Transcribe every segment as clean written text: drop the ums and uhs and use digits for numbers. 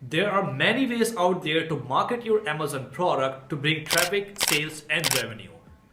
There are many ways out there to market your Amazon product to bring traffic, sales, and revenue.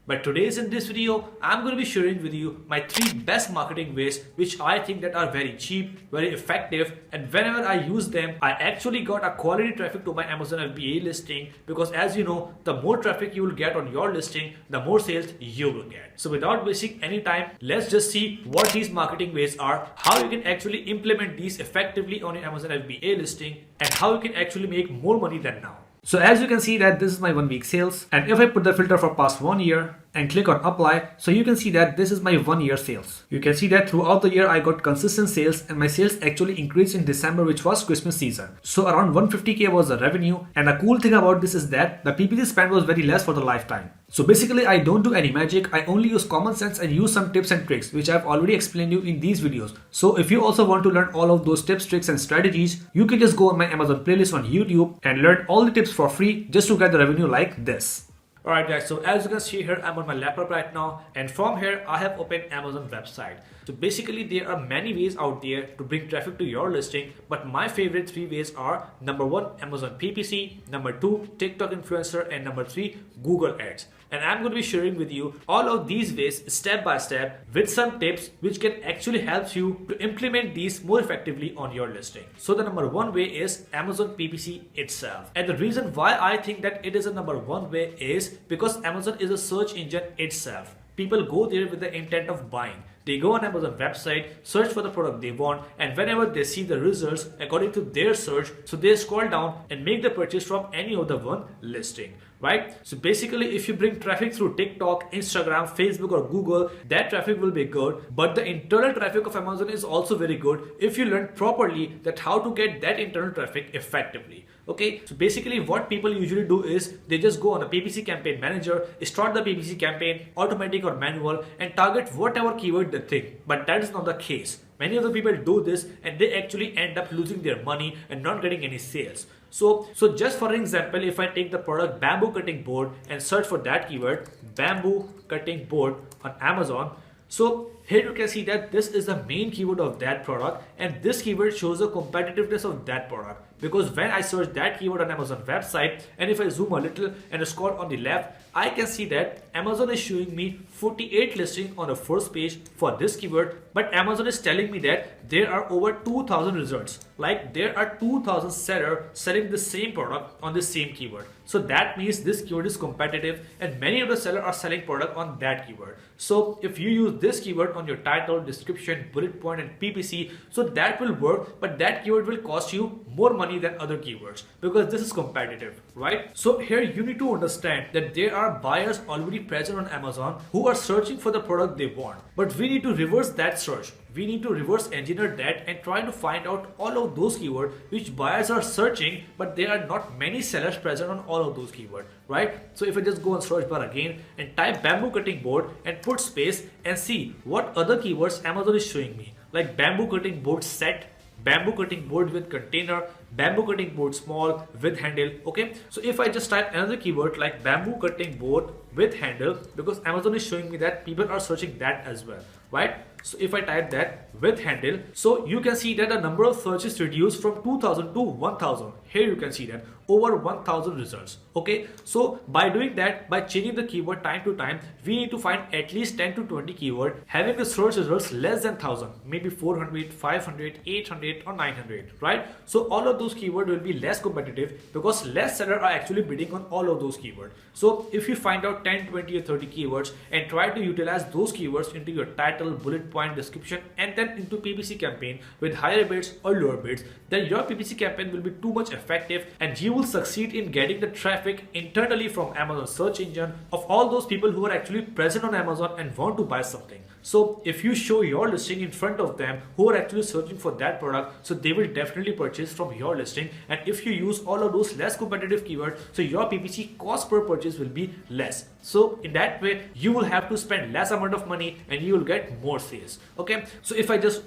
But today's in this video, I'm going to be sharing with you my 3 best marketing ways which I think that are very cheap, very effective, and whenever I use them, I actually got a quality traffic to my Amazon FBA listing, because as you know, the more traffic you will get on your listing, the more sales you will get. So without wasting any time, let's just see what these marketing ways are, how you can actually implement these effectively on your Amazon FBA listing, and how you can actually make more money than now. So as you can see that this is my 1 week sales, and if I put the filter for past 1 year and click on apply, so you can see that this is my 1 year sales. You can see that throughout the year I got consistent sales, and my sales actually increased in December, which was Christmas season. So around 150k was the revenue, and the cool thing about this is that the PPC spend was very less for the lifetime. So basically I don't do any magic, I only use common sense and use some tips and tricks which I've already explained you in these videos. So if you also want to learn all of those tips, tricks and strategies, you can just go on my Amazon playlist on YouTube and learn all the tips for free just to get the revenue like this. Alright guys, so as you can see here, I'm on my laptop right now, and from here I have opened Amazon website. So basically there are many ways out there to bring traffic to your listing, but my favorite 3 ways are: number 1, Amazon PPC, number 2, TikTok influencer, and number 3, Google Ads. And I'm going to be sharing with you all of these ways step by step with some tips which can actually help you to implement these more effectively on your listing. So the number 1 way is Amazon PPC itself. And the reason why I think that it is a number 1 way is because Amazon is a search engine itself. People go there with the intent of buying. They go on Amazon website, search for the product they want, and whenever they see the results according to their search, so they scroll down and make the purchase from any of the one listing, right? So basically if you bring traffic through TikTok, Instagram, Facebook or Google, that traffic will be good, but the internal traffic of Amazon is also very good if you learn properly that how to get that internal traffic effectively. Okay, so basically what people usually do is they just go on a PPC campaign manager, start the PPC campaign, automatic or manual, and target whatever keyword they think. But that is not the case. Many of the people do this and they actually end up losing their money and not getting any sales. So just for example, if I take the product bamboo cutting board and search for that keyword, bamboo cutting board on Amazon, so here you can see that this is the main keyword of that product, and this keyword shows the competitiveness of that product. Because when I search that keyword on Amazon website, and if I zoom a little and scroll on the left, I can see that Amazon is showing me 48 listings on the first page for this keyword, but Amazon is telling me that there are over 2000 results. Like there are 2000 sellers selling the same product on the same keyword. So that means this keyword is competitive, and many of the sellers are selling product on that keyword. So if you use this keyword on your title, description, bullet point and PPC, so that will work, but that keyword will cost you more money than other keywords because this is competitive, right? So here you need to understand that there are buyers already present on Amazon who are searching for the product they want, but we need to reverse that search. We need to reverse engineer that and try to find out all of those keywords which buyers are searching, but there are not many sellers present on all of those keywords, right? So if I just go on search bar again and type bamboo cutting board and put space and see what other keywords Amazon is showing me, like bamboo cutting board set, bamboo cutting board with container, bamboo cutting board small with handle. Okay, so if I just type another keyword like bamboo cutting board with handle, because Amazon is showing me that people are searching that as well, right? So if I type that with handle, so you can see that the number of searches reduced from 2000 to 1000. Here you can see that over 1000 results. Okay, so by doing that, by changing the keyword time to time, we need to find at least 10 to 20 keyword having the search results less than 1000, maybe 400, 500, 800 or 900, right? So all of those keywords will be less competitive because less sellers are actually bidding on all of those keywords. So if you find out 10, 20 or 30 keywords and try to utilize those keywords into your title, bullet point, description, and then into PPC campaign with higher bids or lower bids, then your PPC campaign will be too much effective and you will succeed in getting the traffic internally from Amazon search engine of all those people who are actually present on Amazon and want to buy something. So if you show your listing in front of them who are actually searching for that product, so they will definitely purchase from your listing. And if you use all of those less competitive keywords, so your PPC cost per purchase will be less. So in that way, you will have to spend less amount of money and you will get more sales. Okay, so if I just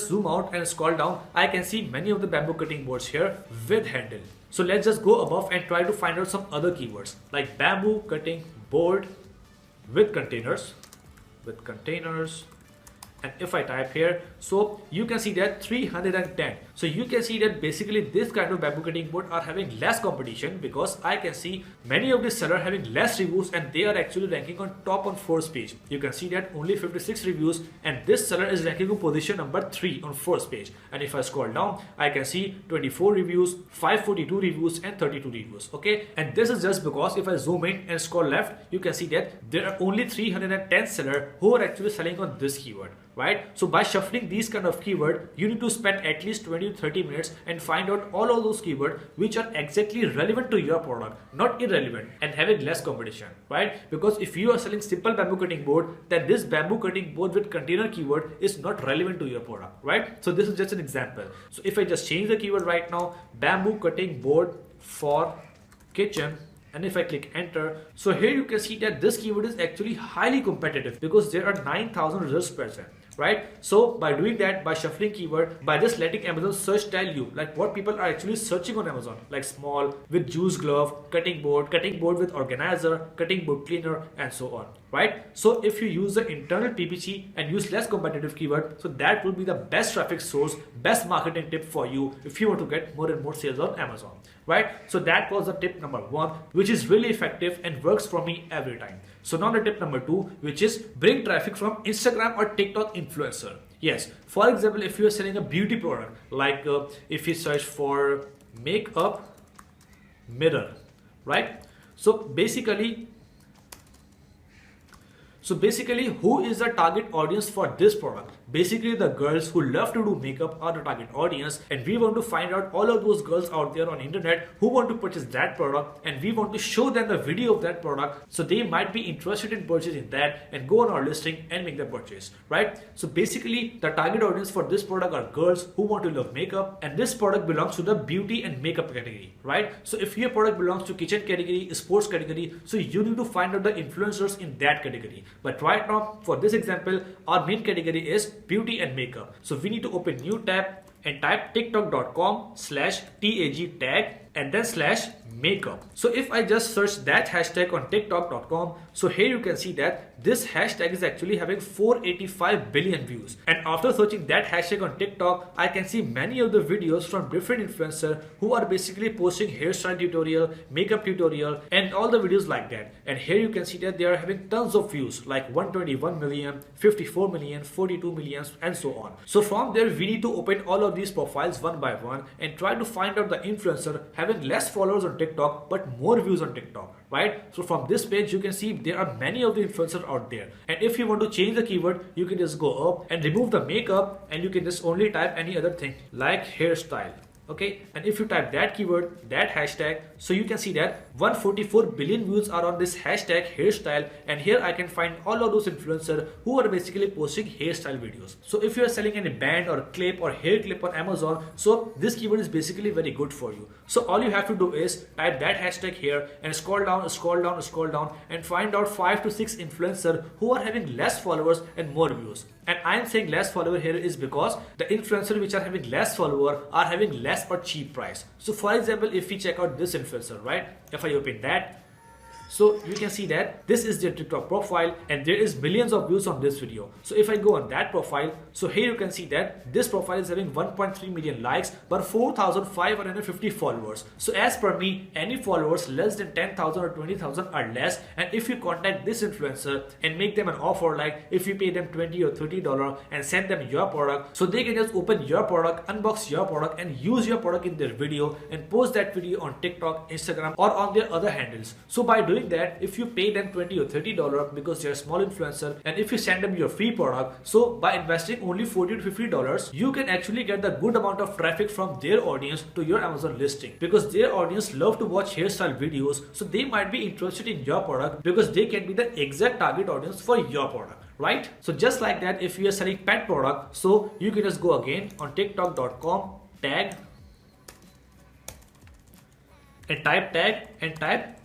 zoom out and scroll down, I can see many of the bamboo cutting boards here with handle. So let's just go above and try to find out some other keywords like bamboo cutting board with containers, and if I type here, so you can see that 310. So you can see that basically this kind of bamboo cutting board are having less competition, because I can see many of these sellers having less reviews and they are actually ranking on top on first page. You can see that only 56 reviews and this seller is ranking on position number 3 on first page. And if I scroll down, I can see 24 reviews, 542 reviews and 32 reviews. Okay, and this is just because if I zoom in and scroll left, you can see that there are only 310 sellers who are actually selling on this keyword, right? So by shuffling these kind of keyword, you need to spend at least 20 to 30 minutes and find out all of those keywords which are exactly relevant to your product, not irrelevant, and having less competition, right? Because if you are selling simple bamboo cutting board, then this bamboo cutting board with container keyword is not relevant to your product, right? So this is just an example. So if I just change the keyword right now, bamboo cutting board for kitchen, and if I click enter, so here you can see that this keyword is actually highly competitive because there are 9,000 results present, right? So by doing that, by shuffling keyword, by just letting Amazon search tell you like what people are actually searching on Amazon, like small with juice glove, cutting board with organizer, cutting board cleaner, and so on, right? So if you use the internal PPC and use less competitive keyword, so that will be the best traffic source, best marketing tip for you if you want to get more and more sales on Amazon, right? So that was the tip number 1, which is really effective and works for me every time. So now the tip number 2, which is bring traffic from Instagram or TikTok influencer. Yes, for example, if you are selling a beauty product, like if you search for makeup mirror, right? So basically, who is the target audience for this product? Basically, the girls who love to do makeup are the target audience, and we want to find out all of those girls out there on internet who want to purchase that product, and we want to show them the video of that product so they might be interested in purchasing that and go on our listing and make the purchase, right? So basically, the target audience for this product are girls who want to love makeup, and this product belongs to the beauty and makeup category, right? So if your product belongs to kitchen category, sports category, so you need to find out the influencers in that category. But right now, for this example, our main category is beauty and makeup. So we need to open new tab and type tiktok.com/tag tag and then /makeup. So if I just search that hashtag on tiktok.com, so here you can see that this hashtag is actually having 485 billion views. And after searching that hashtag on TikTok, I can see many of the videos from different influencers who are basically posting hairstyle tutorial, makeup tutorial, and all the videos like that. And here you can see that they are having tons of views, like 121 million, 54 million, 42 million, and so on. So from there, we need to open all of these profiles one by one and try to find out the influencer having less followers on TikTok but more views on TikTok, right? So from this page, you can see there are many of the influencers out there. And if you want to change the keyword, you can just go up and remove the makeup, and you can just only type any other thing like hairstyle. Okay, and if you type that keyword, that hashtag, so you can see that 144 billion views are on this hashtag hairstyle, and here I can find all of those influencers who are basically posting hairstyle videos. So if you are selling any band or clip or hair clip on Amazon, so this keyword is basically very good for you. So all you have to do is type that hashtag here and scroll down and find out 5 to 6 influencers who are having less followers and more views. And I'm saying less follower here is because the influencers which are having less follower are having less but cheap price. So for example, if we check out this influencer, right? If I open that, so you can see that this is their TikTok profile and there is millions of views on this video. So if I go on that profile, so here you can see that this profile is having 1.3 million likes but 4,550 followers. So as per me, any followers less than 10,000 or 20,000 are less, and if you contact this influencer and make them an offer, like if you pay them $20 or $30 and send them your product, so they can just open your product, unbox your product and use your product in their video and post that video on TikTok, Instagram or on their other handles. So by doing that, if you pay them $20 or $30 because they're a small influencer, and if you send them your free product, so by investing only $40 to $50, you can actually get the good amount of traffic from their audience to your Amazon listing, because their audience love to watch hairstyle videos, so they might be interested in your product because they can be the exact target audience for your product, right? So just like that, if you are selling pet product, so you can just go again on tiktok.com tag and type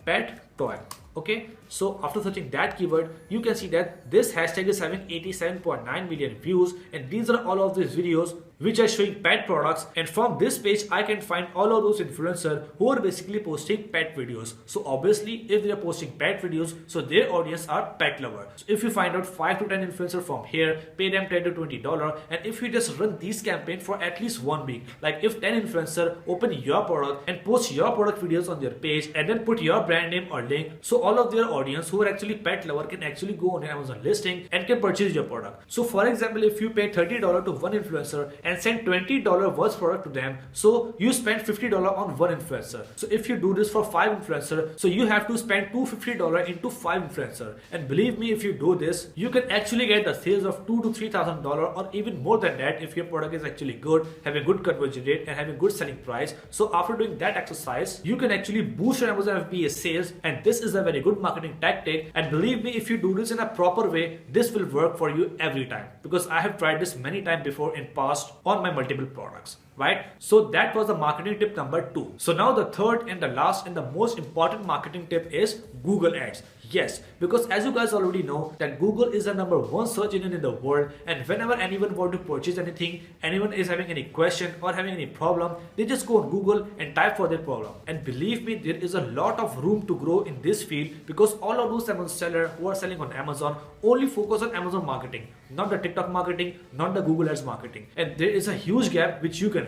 pet toy. Okay, so after searching that keyword, you can see that this hashtag is having 87.9 million views, and these are all of these videos which are showing pet products, and from this page I can find all of those influencers who are basically posting pet videos. So obviously if they are posting pet videos, so their audience are pet lovers. So if you find out 5 to 10 influencers from here, pay them $10 to $20, and if you just run these campaigns for at least 1 week, like if 10 influencers open your product and post your product videos on their page and then put your brand name or link, so all of their audience who are actually pet lover can actually go on your Amazon listing and can purchase your product. So for example, if you pay $30 to one influencer and send $20 worth product to them, so you spend $50 on one influencer. So if you do this for 5 influencers, so you have to spend $250 into 5 influencers. And believe me, if you do this, you can actually get the sales of $2,000 to $3,000 or even more than that if your product is actually good, having good conversion rate and having good selling price. So after doing that exercise, you can actually boost your Amazon FBA sales, and this is a very good marketing tactic. And believe me, if you do this in a proper way, this will work for you every time, because I have tried this many times before in past on my multiple products. Right? So that was the marketing tip number 2. So now the third and the last and the most important marketing tip is Google Ads. Yes, because as you guys already know that Google is the #1 search engine in the world, and whenever anyone want to purchase anything, anyone is having any question or having any problem, they just go on Google and type for their problem. And believe me, there is a lot of room to grow in this field, because all of those Amazon sellers who are selling on Amazon only focus on Amazon marketing, not the TikTok marketing, not the Google Ads marketing. And there is a huge gap which you can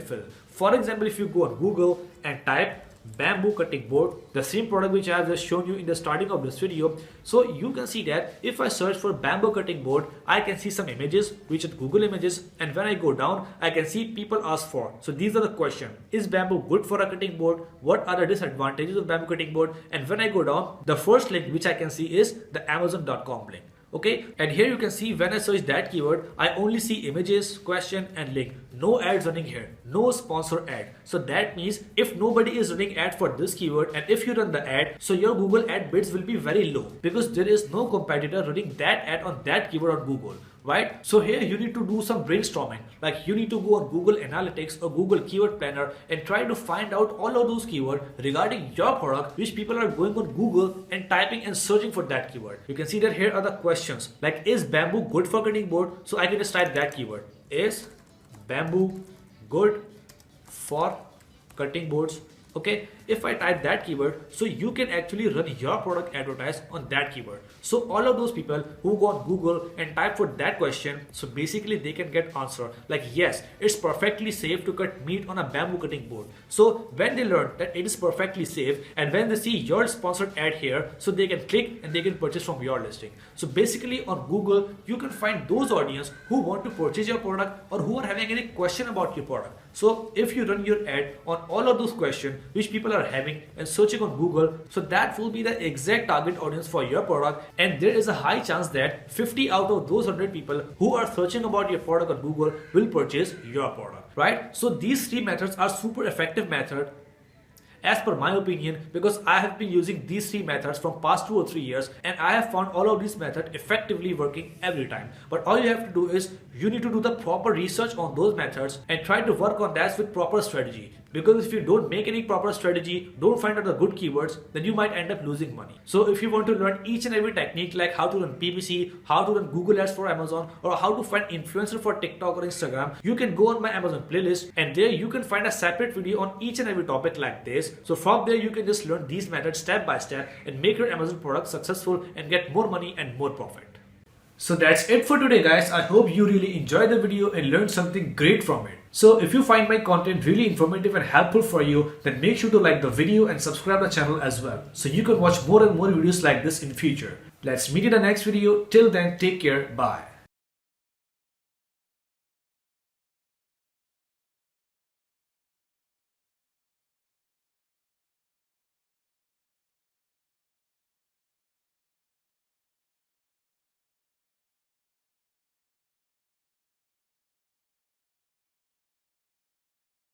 fill. For example, if you go on Google and type bamboo cutting board, the same product which I have just shown you in the starting of this video, so you can see that if I search for bamboo cutting board, I can see some images which are Google images, and when I go down, I can see people ask for. So these are the questions: is bamboo good for a cutting board? What are the disadvantages of bamboo cutting board? And when I go down, the first link which I can see is the Amazon.com link. Okay, and here you can see when I search that keyword, I only see images, question and link. No ads running here, no sponsor ad. So that means if nobody is running ad for this keyword, and if you run the ad, so your Google ad bids will be very low, because there is no competitor running that ad on that keyword on Google. Right? So here you need to do some brainstorming. Like you need to go on Google Analytics or Google Keyword Planner and try to find out all of those keywords regarding your product which people are going on Google and typing and searching for that keyword. You can see that here are the questions, like is bamboo good for cutting board? So I can just type that keyword. Is bamboo good for cutting boards? Okay, if I type that keyword, so you can actually run your product advertise on that keyword. So all of those people who go on Google and type for that question, so basically they can get answer like, yes, it's perfectly safe to cut meat on a bamboo cutting board. So when they learn that it is perfectly safe, and when they see your sponsored ad here, so they can click and they can purchase from your listing. So basically on Google, you can find those audience who want to purchase your product or who are having any question about your product. So if you run your ad on all of those questions which people are having and searching on Google, so that will be the exact target audience for your product, and there is a high chance that 50 out of those 100 people who are searching about your product on Google will purchase your product, right? So these 3 methods are super effective method as per my opinion, because I have been using these 3 methods from past 2 or 3 years, and I have found all of these methods effectively working every time. But all you have to do is you need to do the proper research on those methods and try to work on that with proper strategy. Because if you don't make any proper strategy, don't find out the good keywords, then you might end up losing money. So if you want to learn each and every technique, like how to run PPC, how to run Google Ads for Amazon, or how to find influencer for TikTok or Instagram, you can go on my Amazon playlist, and there you can find a separate video on each and every topic like this. So from there you can just learn these methods step by step and make your Amazon product successful and get more money and more profit. So that's it for today, guys. I hope you really enjoyed the video and learned something great from it. So if you find my content really informative and helpful for you, then make sure to like the video and subscribe the channel as well, so you can watch more and more videos like this in future. Let's meet in the next video. Till then, take care. Bye.